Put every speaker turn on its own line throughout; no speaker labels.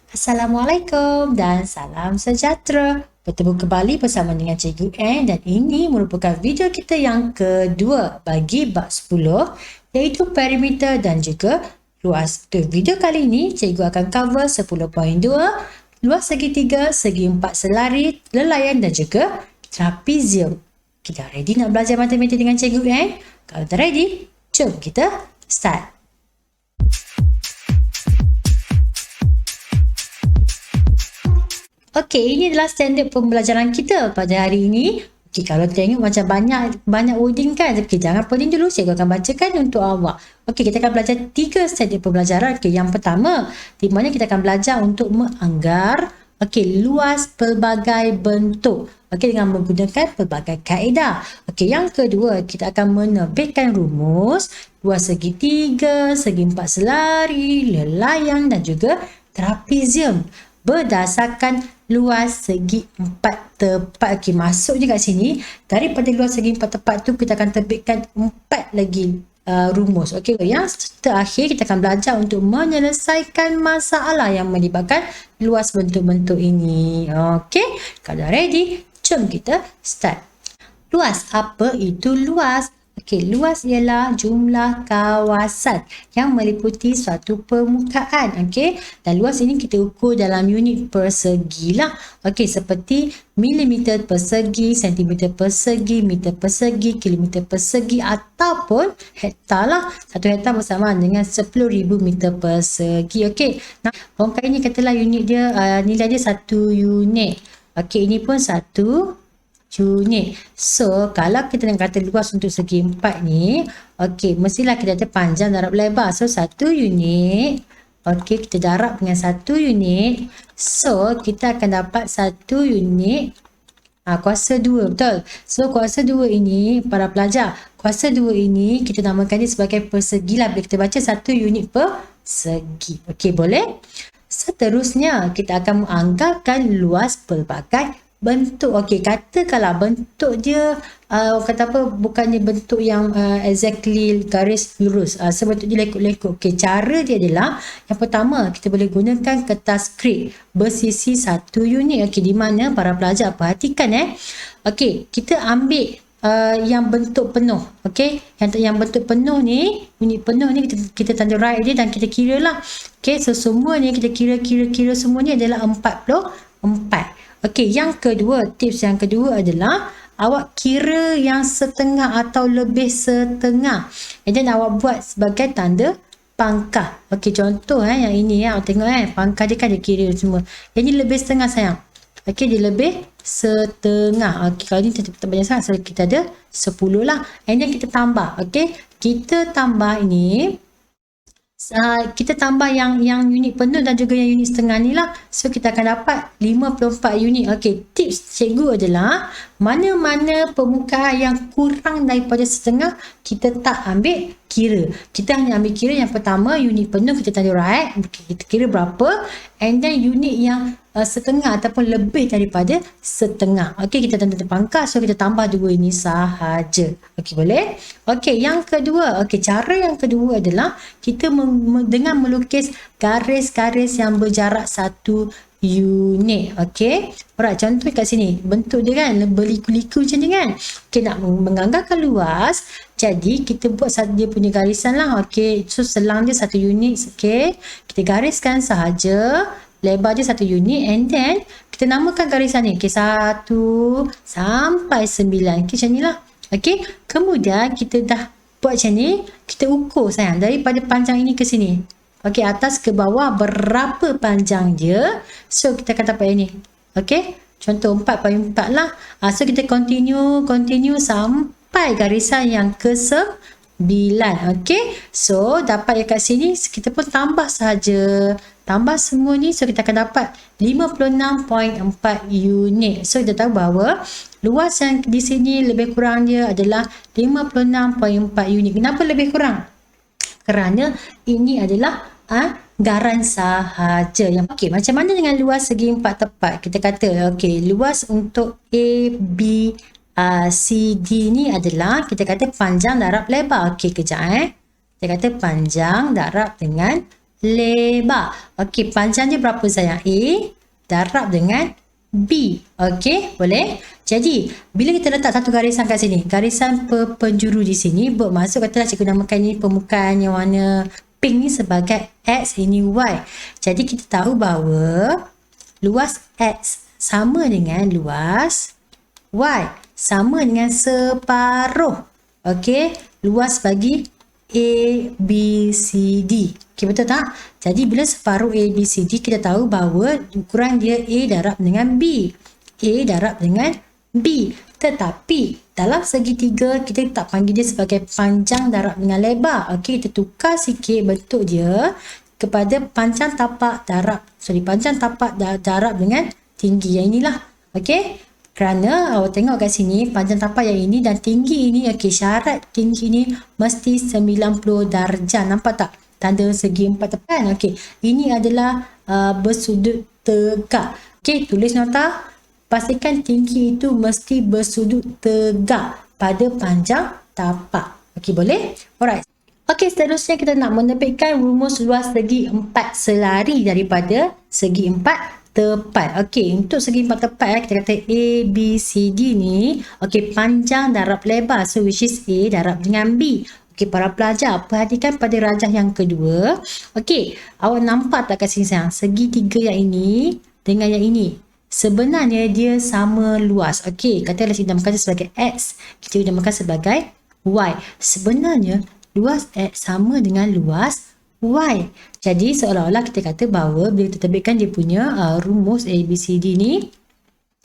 Assalamualaikum dan salam sejahtera. Bertemu kembali bersama dengan Cikgu Ann dan ini merupakan video kita yang kedua bagi bab 10 iaitu perimeter dan juga luas. Untuk video kali ini, Cikgu akan cover 10.2, luas segitiga, segi empat selari, lelayan dan juga trapezium. Kita ready nak belajar matematik dengan Cikgu Ann? Kalau dah ready, jom kita start. Okey, ini adalah standard pembelajaran kita pada hari ini. Okey, kalau tengok macam banyak wording kan. Okey, jangan pening dulu, cikgu akan bacakan untuk awak. Okey, kita akan belajar 3 standard pembelajaran. Okey, yang pertama, di mana kita akan belajar untuk menganggar luas pelbagai bentuk. Okey, dengan menggunakan pelbagai kaedah. Okey, yang kedua, kita akan menerbitkan rumus luas segitiga, segi empat selari, lelayan dan juga trapezium berdasarkan luas segi empat tepat. Okey, masuk je kat sini. Daripada luas segi empat tepat tu, kita akan terbitkan 4 lagi rumus. Okey, yang terakhir kita akan belajar untuk menyelesaikan masalah yang melibatkan luas bentuk-bentuk ini. Okey, kalau dah ready, jom kita start. Luas, apa itu luas? Okey, luas ialah jumlah kawasan yang meliputi suatu permukaan. Okey, dan luas ini kita ukur dalam unit persegi lah. Okey, seperti milimeter persegi, sentimeter persegi, meter persegi, kilometer persegi ataupun hektar lah. 1 hektar bersamaan dengan 10,000 meter persegi. Okey, nah, bongkai ini katalah unit dia, nilai dia 1 unit. Okey, ini pun 1 unit. So, kalau kita nak kata luas untuk segi 4 ni, okey, mestilah kita ada panjang darab lebar. So, 1 unit. Okey, kita darab dengan 1 unit. So, kita akan dapat 1 unit kuasa 2, betul? So, kuasa 2 ini, para pelajar, kuasa 2 ini kita namakan dia sebagai persegi lah. Bila kita baca 1 unit persegi. Okey, boleh? Seterusnya, kita akan menganggarkan luas pelbagai bentuk. Okey, katakanlah bentuk dia kata apa, bukannya bentuk yang exactly garis lurus, sebentuk dia lekuk-lekuk. Okey, cara dia adalah yang pertama, kita boleh gunakan kertas krik bersisi 1 unit. Okey, di mana para pelajar perhatikan okey, kita ambil yang bentuk penuh. Okey, yang bentuk penuh ni, unit penuh ni kita tanda right dia dan kita kira lah. Okey, so semua ni kita kira semua ni adalah 44. Okey, yang kedua, tips yang kedua adalah awak kira yang setengah atau lebih setengah. And then awak buat sebagai tanda pangkah. Okey, contoh yang ini awak tengok pangkah dia kan dia kira semua. Yang ni lebih setengah sayang. Okey, dia lebih setengah. Okey, kalau ni tak banyak sangat, so kita ada 10 lah. And then kita tambah. Okey, kita tambah ini. Kita tambah yang unit penuh dan juga yang unit setengah ni lah. So, kita akan dapat 54 unit. Okey, tips cikgu adalah mana-mana permukaan yang kurang daripada setengah, kita tak ambil kira. Kita hanya ambil kira yang pertama, unit penuh kita tanda right. Kita kira berapa. And then unit yang setengah ataupun lebih daripada setengah. Okey, kita tanda pangkah. So, kita tambah dua ini sahaja. Okey, boleh? Okey, yang kedua. Okey, cara yang kedua adalah kita dengan melukis garis-garis yang berjarak 1 unit. Okey, alright, contoh kat sini bentuk dia kan berliku-liku macam ni kan. Okey, nak menganggarkan luas, jadi kita buat dia punya garisan lah. Okey, so selang dia 1 unit. Okey, kita gariskan sahaja, lebar dia 1 unit, and then kita namakan garisan ni. Okey, 1 sampai 9. Okey, macam ni lah. Okey, kemudian kita dah buat macam ni, kita ukur sayang daripada panjang ini ke sini. Okey, atas ke bawah berapa panjang dia. So, kita akan dapat ini. Okey, contoh 4.4 lah. So, kita continue sampai garisan yang ke-9. Okey, so dapat dekat sini, kita pun tambah sahaja. Tambah semua ni, so kita akan dapat 56.4 unit. So, kita tahu bahawa luas yang di sini lebih kurang dia adalah 56.4 unit. Kenapa lebih kurang? Kerana ini adalah anggaran sahaja. Okey, macam mana dengan luas segi 4 tepat? Kita kata, okey, luas untuk A, B, C, D ni adalah, kita kata panjang darab lebar. Okey, kejap Kita kata panjang darab dengan lebar. Okey, panjang dia berapa sayang? A darab dengan B. Okey, boleh? Jadi, bila kita letak satu garisan kat sini, garisan perpenjuru di sini, bermaksud katalah cikgu namakan ni permukaan yang warna pink ni sebagai X, ini Y. Jadi, kita tahu bahawa luas X sama dengan luas Y. Sama dengan separuh. Okey, luas bagi A, B, C, D. Okey, betul tak? Jadi, bila separuh A, B, C, D, kita tahu bahawa ukuran dia A darab dengan B. A darab dengan B. Tetapi, dalam segitiga, kita tak panggil dia sebagai panjang darab dengan lebar. Okey, kita tukar sikit bentuk dia kepada panjang tapak darab dengan tinggi. Yang inilah. Okey? Kerana awak tengok kat sini panjang tapak yang ini dan tinggi ini, okey, syarat tinggi ini mesti 90 darjah. Nampak tak? Tanda segi empat tepan. Okey, ini adalah bersudut tegak. Okey, tulis nota. Pastikan tinggi itu mesti bersudut tegak pada panjang tapak. Okey, boleh? Alright. Okey, seterusnya kita nak menerbitkan rumus luas segi empat selari daripada segi empat tepat. Okey, untuk segi empat tepat kita kata A, B, C, D ni, okey, panjang darab lebar. So which is A darab dengan B. Okey, para pelajar, perhatikan pada rajah yang kedua. Okey, awak nampak tak kat sini sayang? Segitiga yang ini dengan yang ini, sebenarnya dia sama luas. Okey, katalah kita namakan sebagai X, kita namakan sebagai Y. Sebenarnya luas X sama dengan luas Y. Jadi seolah-olah kita kata bahawa bila kita terbitkan dia punya rumus ABCD ni,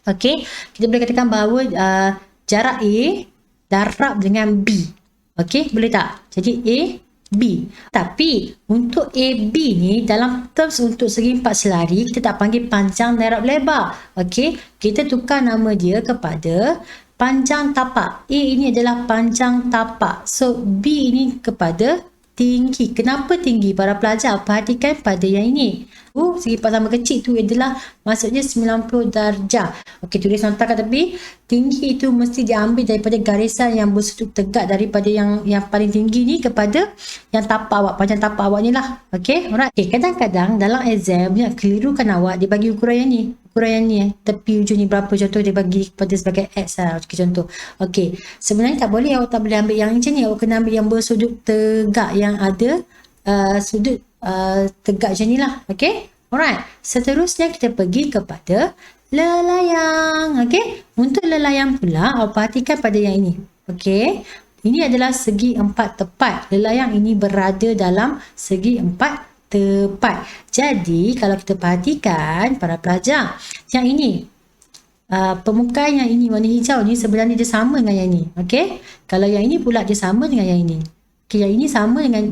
okey, kita boleh katakan bahawa jarak A darab dengan B. Okey, boleh tak? Jadi A, B. Tapi untuk AB ni dalam terms untuk segi empat selari kita tak panggil panjang darab lebar. Okey, kita tukar nama dia kepada panjang tapak. A ini adalah panjang tapak. So B ini kepada tinggi. Kenapa tinggi? Para pelajar, perhatikan pada yang ini. Segi empat sama kecil tu adalah maksudnya 90 darjah. Okey, tulis nota kat tepi. Tinggi itu mesti diambil daripada garisan yang bersudut tegak daripada yang paling tinggi ni kepada yang tapak awak, panjang tapak awak ni lah. Okey, alright. Okay, kadang-kadang dalam exam dia kelirukan awak, dia bagi ukuran yang ni. Ukuran yang ni, tepi ujung ni berapa, contoh dia bagi kepada sebagai X lah. Okay, contoh. Okey, sebenarnya tak boleh, awak tak boleh ambil yang macam ni. Awak kena ambil yang bersudut tegak, yang ada sudut tegak macam ni lah. Okey, alright. Seterusnya kita pergi kepada lelayang. Okey, untuk lelayang pula awak perhatikan pada yang ini. Okey, ini adalah segi empat tepat. Lelayang ini berada dalam segi empat tepat. Jadi kalau kita perhatikan para pelajar, yang ini permukaan yang ini warna hijau ni sebenarnya dia sama dengan yang ini. Okey, kalau yang ini pula dia sama dengan yang ini. Okay, yang ini sama dengan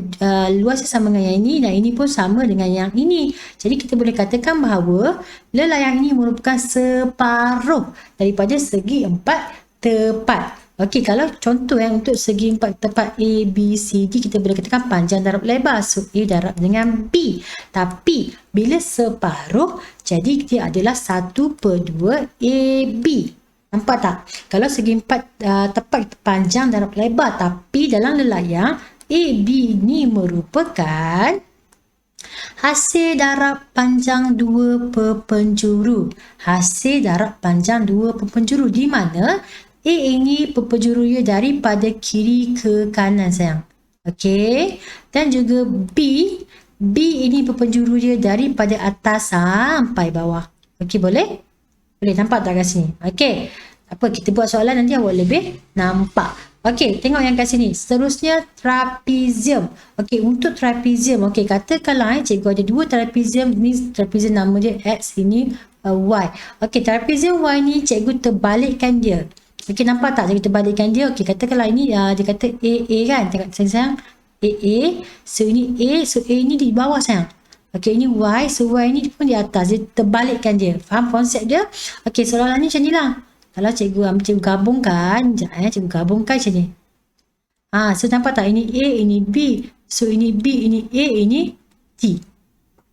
luasnya sama dengan yang ini dan ini pun sama dengan yang ini. Jadi kita boleh katakan bahawa lelayang ini merupakan separuh daripada segi empat tepat. Okey, kalau contoh untuk segi empat tepat A, B, C, D, kita boleh katakan panjang darab lebar. So A darab dengan B. Tapi bila separuh, jadi dia adalah 1/2 AB. Nampak tak? Kalau segi empat tepat panjang darab lebar, tapi dalam lelayang AB ni merupakan hasil darab panjang dua perpenjuru. Hasil darab panjang dua perpenjuru di mana A ini perpenjurunya daripada kiri ke kanan sayang. Okey. Dan juga B ini perpenjuru dia daripada atas sampai bawah. Okey, boleh? Boleh nampak tak kat sini? Okey. Apa, kita buat soalan nanti awak lebih nampak. Okey, tengok yang kat sini. Seterusnya trapezium. Okey, untuk trapezium, okey, katakanlah cikgu ada dua trapezium. Ni trapezium nama dia X, ini Y. Okey, trapezium Y ni cikgu terbalikkan dia. Okey, nampak tak cikgu terbalikkan dia? Okey, katakanlah ini dia kata AA kan. Tengok sayang. AA. So ini A, so A ni di bawah sayang. Okey, ini Y, so Y ni pun di atas. Dia terbalikkan dia. Faham konsep dia? Okey, soalan ni macam ni lah. Kalau cikgu gabungkan, cikgu gabungkan macam ni. So nampak tak? Ini A, ini B. So ini B, ini A, ini T.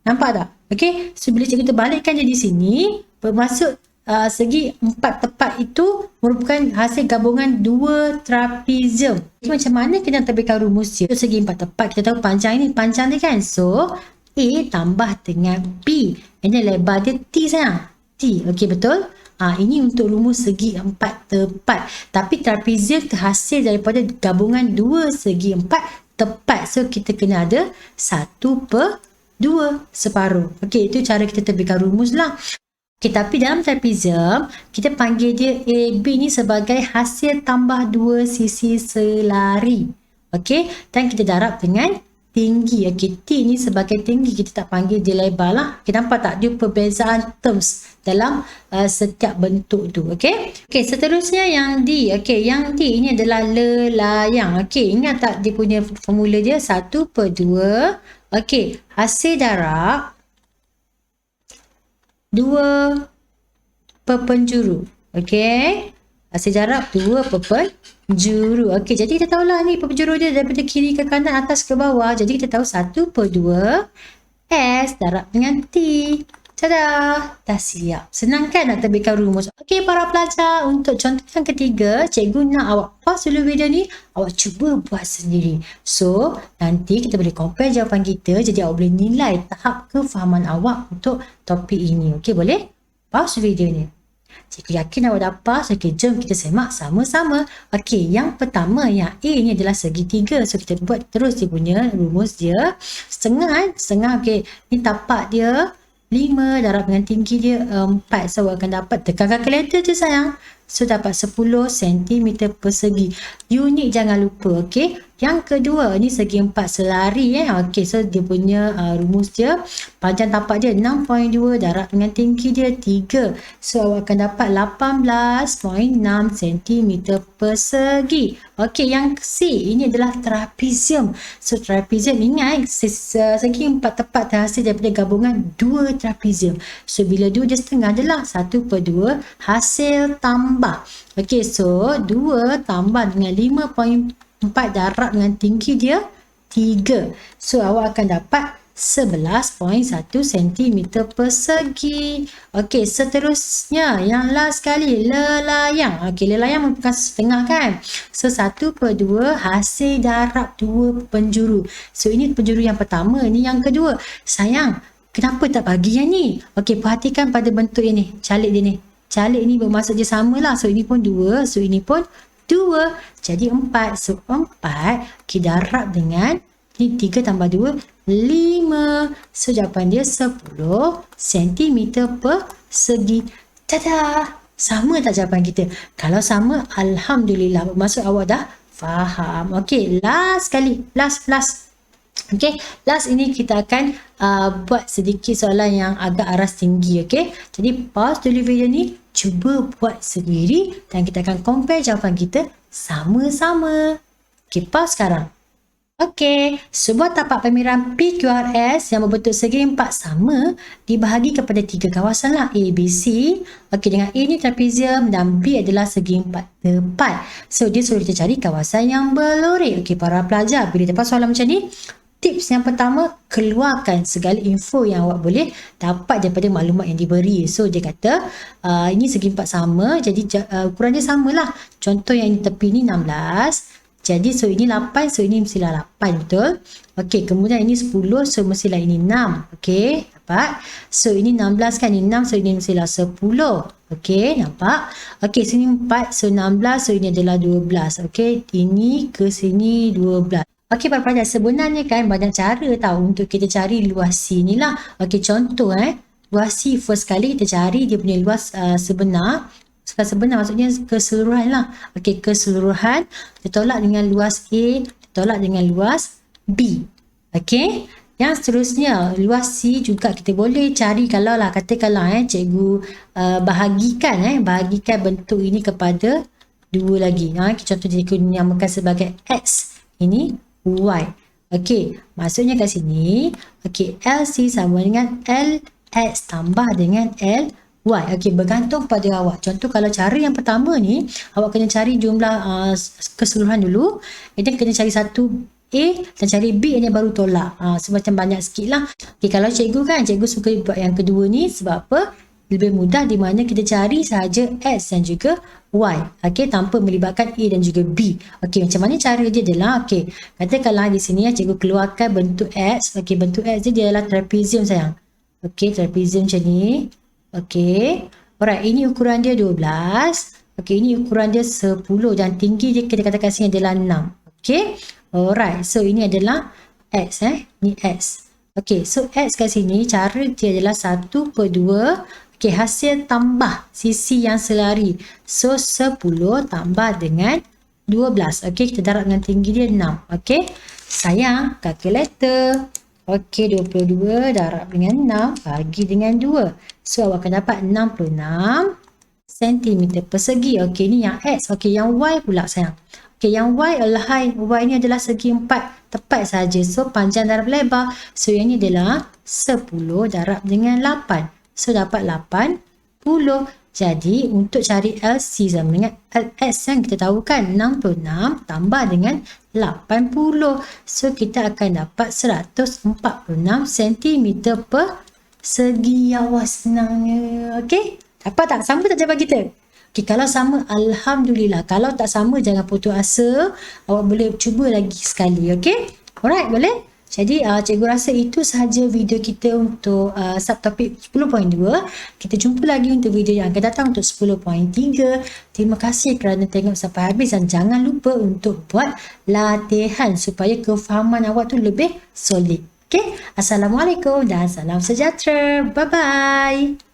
Nampak tak? Okey, so bila cikgu terbalikkan dia di sini, bermaksud segi empat tepat itu merupakan hasil gabungan dua trapezium. Macam mana kita nak terbitkan rumus dia? Segi empat tepat, kita tahu panjang ini, panjang dia kan? So, A tambah dengan B. Ini lebar dia T sayang. T. Okey, betul? Ini untuk rumus segi 4 tepat. Tapi trapezium terhasil daripada gabungan 2 segi 4 tepat. So, kita kena ada 1/2 separuh. Okey, itu cara kita terbitkan rumus lah. Okey, tapi dalam trapezium, kita panggil dia AB ni sebagai hasil tambah 2 sisi selari. Okey, dan kita darab dengan tinggi. Okey, T ni sebagai tinggi, kita tak panggil dia lebar lah. Okey, nampak tak dia perbezaan terms dalam setiap bentuk tu. Okey. Okey, seterusnya yang D. Okey, yang D ini adalah lelayang. Okey, ingat tak dia punya formula dia 1/2. Okey, hasil darab 2 perpenjuru. Okey. Hasil darab 2 perpenjuru. Okey, jadi kita tahulah ni perpenjuru dia daripada kiri ke kanan, atas ke bawah. Jadi kita tahu 1/2 S darab dengan T. Tada! Dah siap. Senang kan nak terbitkan rumus? Okey, para pelajar, untuk contoh yang ketiga, cikgu nak awak pause dulu video ni, awak cuba buat sendiri. So, nanti kita boleh compare jawapan kita, jadi awak boleh nilai tahap kefahaman awak untuk topik ini. Okey, boleh? Pause video ni. Cikgu yakin awak dah pause. Okey, jom kita semak sama-sama. Okey, yang pertama, yang A ni adalah segitiga. So, kita buat terus dia punya rumus dia. Setengah. Okey, ni tapak dia 5 darab dengan tinggi dia 4. So, awak akan dapat, tekan kalkulator je sayang. So, dapat 10 cm persegi. Unit jangan lupa, okey. Yang kedua, ni segi 4 selari. Okey, so dia punya rumus dia, panjang tapak dia 6.2 darab dengan tinggi dia 3. So, awak akan dapat 18.6 cm persegi. Okey, yang C, ini adalah trapezium. So, trapezium, ingat segi 4 tepat terhasil daripada gabungan 2 trapezium. So, bila 2 dia setengah adalah 1/2 hasil tambah. Okey, so 2 tambah dengan 5.4 darab dengan tinggi dia 3. So, awak akan dapat 11.1 cm persegi. Okey, seterusnya yang last sekali, lelayang. Okey, lelayang merupakan setengah kan. So, 1/2 hasil darab 2 penjuru. So, ini penjuru yang pertama, ini yang kedua. Sayang, kenapa tak bagi yang ni? Okey, perhatikan pada bentuk ini, calik dia ni. Calik ni bermaksud dia samalah. So, ini pun 2. So, ini pun 2. Jadi, 4. So, 4 kita darab dengan ni 3 tambah 2, 5. So, jawapan dia 10 cm persegi. Tada! Sama tak jawapan kita? Kalau sama, Alhamdulillah. Bermaksud awak dah faham. Okey, last sekali. Last. Okey, last ini kita akan buat sedikit soalan yang agak aras tinggi. Okey, jadi pause dulu video ni, cuba buat sendiri dan kita akan compare jawapan kita sama-sama. Okey, pause sekarang. Okey, sebuah tapak pemiran PQRS yang berbentuk segi 4 sama dibahagi kepada 3 kawasan lah, A, B, C. Okey, dengan A ni trapezium dan B adalah segi 4 tepat. So, dia suruh kita cari kawasan yang berlorek. Okey, para pelajar, bila dapat soalan macam ni, tips yang pertama, keluarkan segala info yang awak boleh dapat daripada maklumat yang diberi. So, dia kata ini segi 4 sama, jadi ukuran dia samalah. Contoh yang di tepi ni 16. Jadi, so ini 8, so ini mestilah 8, betul? Okey, kemudian ini 10, so mestilah ini 6. Okey, dapat? So, ini 16 kan, ini 6, so ini mestilah 10. Okey, nampak? Okey, sini 4, so 16, so ini adalah 12. Okey, ini ke sini 12. Okey, para pelajar, sebenarnya kan banyak cara tahu untuk kita cari luas C ni lah. Okey, contoh luas C first kali kita cari dia punya luas sebenar. Sebenar maksudnya keseluruhan lah. Okey, keseluruhan kita tolak dengan luas A, kita tolak dengan luas B. Okey, yang seterusnya luas C juga kita boleh cari kalau lah katakanlah cikgu bahagikan bentuk ini kepada 2 lagi. Contoh cikgu namakan sebagai X, ini Y. Okey, maksudnya kat sini, okey, LC sama dengan LX tambah dengan LY. Okey, bergantung pada awak. Contoh kalau cara yang pertama ni, awak kena cari jumlah keseluruhan dulu. Dan kena cari satu A dan cari B ini baru tolak. Semacam banyak sikit lah. Okey, kalau cikgu suka buat yang kedua ni sebab apa? Lebih mudah di mana kita cari sahaja X dan juga Y. Okey, tanpa melibatkan A dan juga B. Okey, macam mana cara dia adalah, okey, katakanlah di sini cikgu keluarkan bentuk X. Okey, bentuk X dia adalah trapezium sayang. Okey, trapezium macam ni. Okey. Alright, ini ukuran dia 12. Okey, ini ukuran dia 10 dan tinggi dia kita katakan sini adalah 6. Okey. Alright, so ini adalah X ni X. Okey, so X kat sini cara dia adalah 1/2. Okey, hasil tambah sisi yang selari. So 10 tambah dengan 12. Okey, kita darab dengan tinggi dia 6. Okey. Sayang, kalkulator. Okey, 22 darab dengan 6 bagi dengan 2. So awak akan dapat 66 cm persegi. Okey, ni yang X. Okey, yang Y pula sayang. Okey, yang Y adalah Y ni adalah segi 4. Tepat saja. So panjang darab lebar. So yang ni adalah 10 darab dengan 8. So dapat 80. Jadi untuk cari LC sama dengan LS yang kita tahu kan 66 tambah dengan 80. So kita akan dapat 146 cm persegi. Awas senangnya. Okey. Dapat tak? Sama tak jawapan kita? Okey, kalau sama alhamdulillah. Kalau tak sama jangan putus asa. Awak boleh cuba lagi sekali. Okey. Alright, boleh? Jadi cikgu rasa itu sahaja video kita untuk subtopik 10.2. Kita jumpa lagi untuk video yang akan datang untuk 10.3. Terima kasih kerana tengok sampai habis dan jangan lupa untuk buat latihan supaya kefahaman awak tu lebih solid. Okay? Assalamualaikum dan salam sejahtera. Bye-bye.